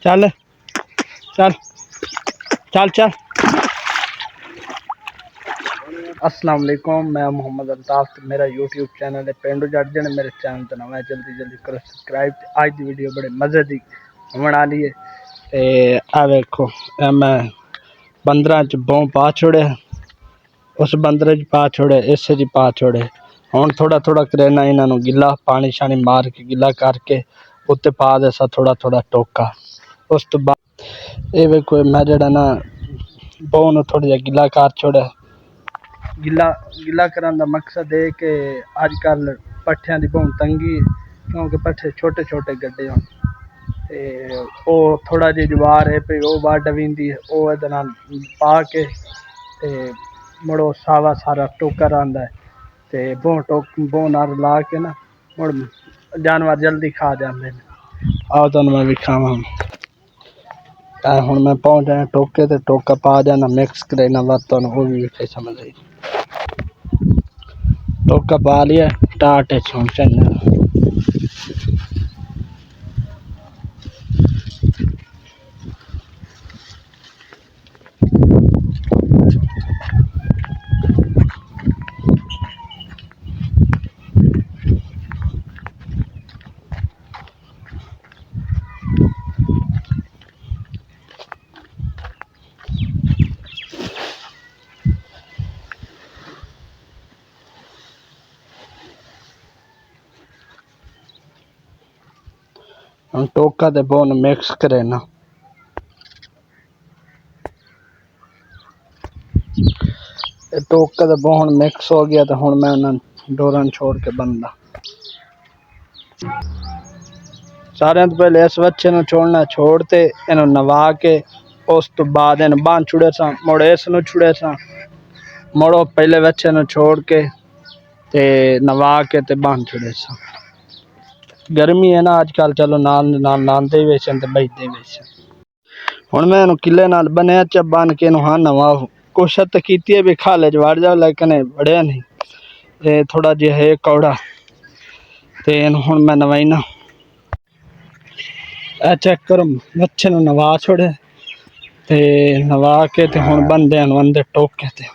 चल चल चल चल। अस्सलाम वालेकुम, मैं मोहम्मद अल्ताफ। तो मेरा यूट्यूब चैनल है पेंडू जट जन। मेरे चैनल का नाम है, जल्दी जल्दी करो सब्सक्राइब। आज की वीडियो बड़े मज़े की बना ली है। आ देखो मैं बंदर च बों पा छोड़े, उस बंदर च पा छोड़े, इस च पा छोड़े। हुण थोड़ा थोड़ा करेना इन्हों गिला पानी शानी मार के गिला करके उत्ते पा दे सा थोड़ा थोड़ा टोका। उस तो बाद ये वेखो मैं जड़ा ना बों नूं थोड़ा जिहा गिला कर छोड़े। गिला करने का मकसद है कि अजकल पट्ठियां की बहुत तंगी, क्योंकि पट्ठे छोटे छोटे गड्ढे हों ते थोड़ा जी जवार है भी वो वड वींदी है, वो ये पा के ते मुड़ो सावा सारा टोकर आंदा है ते बों नाल ला के ना मुड़ जानवर जल्दी खा जाते हैं। आओ तुहानूं मैं विखावां। हुण मैं पहुंच जाया टोके ते टोका पा जाना मिक्स करेना बाद तुहानूं वो भी विखे समझ आई। टोका पा लिया टाटे छुम चलना। टोका ते बोन मिक्स करे ना। टोका ते बोन मिक्स हो गया तो हुण मैं उन्हें डोरा छोड़ के बंदा। सारे तो पहले इस बच्चे नूं छोड़ना, छोड़ते इन्हू नवा के उस तो बाद इन बांध छुड़े सा, मुड़ इस नूं छुड़े सा, मुड़ो पहले बच्चे नूं छोड़ के ते नवा के ते बांध छुड़े सा। गर्मी है ना अजकल, चलो नाल नाल नांदे वेसन ते बजदे वेसन। हुण मैं इन्हू किले नाल बन्या च बन के इन्हू हाँ नवा कोशिश तो की भी खाले च वड़ जाओ, लेकिन वड़िया नहीं। थोड़ा जिहा है कौड़ा ते इन्हू हुण मैं नवाईना। चेक करो बच्चे नूं नवा छोड़े ते नवा के ते हुण बंदे नूं अंदर टोके ते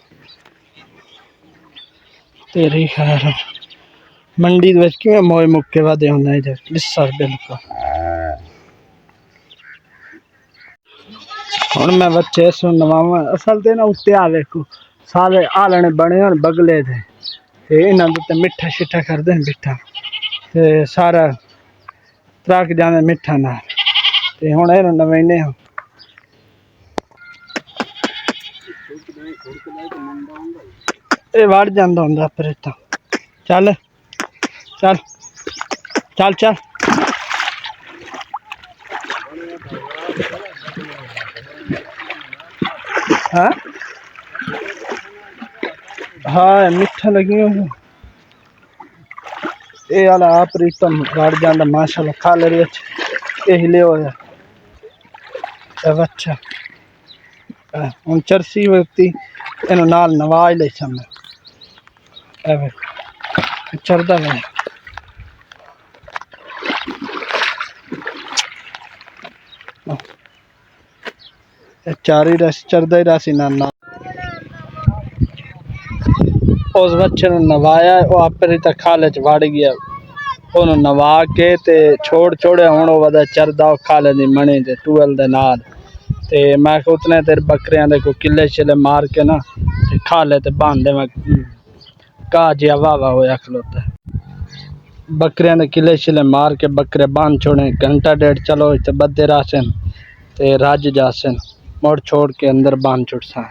तेरी खैर। मंडी दे विच किवें मोए मुक्के वादे हुंदे इधर लिस्सा बिल्कुल। हुण मैं बच्चे इस नूं नवावां। असल ते ना उत्ते आ वेखो सारे आलणे बने होण बगले दे ते इन्हां दे उत्ते मिट्ठा शिट्ठा करदे न बिट्ठा ते सारा त्रक जांदे मिट्ठा नाल ते हुण इन्हूं नवाईने आं। ये वड़ जांदा हुंदा परेता। चल चल चल चल। हाँ हाँ मिठा लगी ये वाला आप प्रीतम वड़ जांदा माशाल्लाह खा ले रही ये हिले होया अच्छा। हुण चरसी व्यक्ति इन्हू नाल नवाज ले समय चरदा है चारी रस चरदा ही रस ना। उस बच्चे ने नवाया वो आपे रीता खाले च वड़ गया, उन्होंने नवा के ते छोड़ छोड़े हुण वो वदा चरदा खाले दी मणी ते टूअल दे नाल ते मैं उतने देर बकरियां दे कोई किले शिले मार के ना ते खाले ते बांधे मैं घा जिहा वावा होया खलोता। बकरियां दे किले शिले मार के बकरे बांध छोड़े, घंटा डेढ़ चलो ते बदे रासन ते रज जासन, मुड़ छोड़ के अंदर बांध छुड़सा।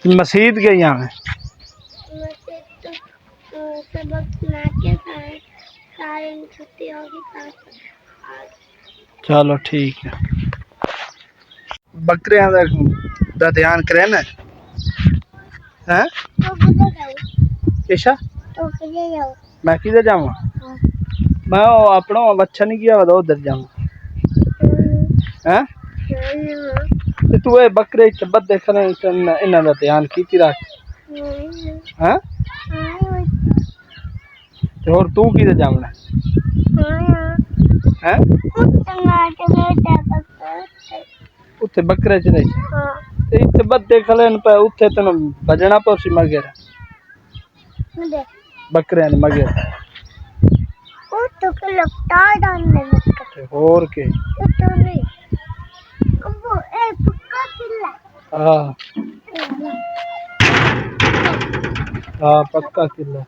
मस्जिद गई हमें चलो ठीक है। बकरियां दा ध्यान करे ना हैं ईशा मैं किधर जाऊँ? मैं अपना बच्चा नहीं किया उधर जाऊँ हैं तू ये बकरे बदे खने इन्हां दा ध्यान कीती रख हैं ते होर तू किधर जावना ਹੈ ਉੱਥੇ ਬੱਕਰੇ ਚ ਰਹੀ ਤੇ ਇੱਥੇ ਬੱਦੇ ਖਲੇਨ ਪਏ ਉੱਥੇ ਤੈਨੂੰ ਭਜਣਾ ਪਉ ਮਗਰ ਬੱਕਰਿਆਂ ਨੇ ਮਗਰ ਤੇ ਹੋਰ ਕੇ ਹਾਂ ਹਾਂ ਪੱਕਾ ਕਿੱਲਾ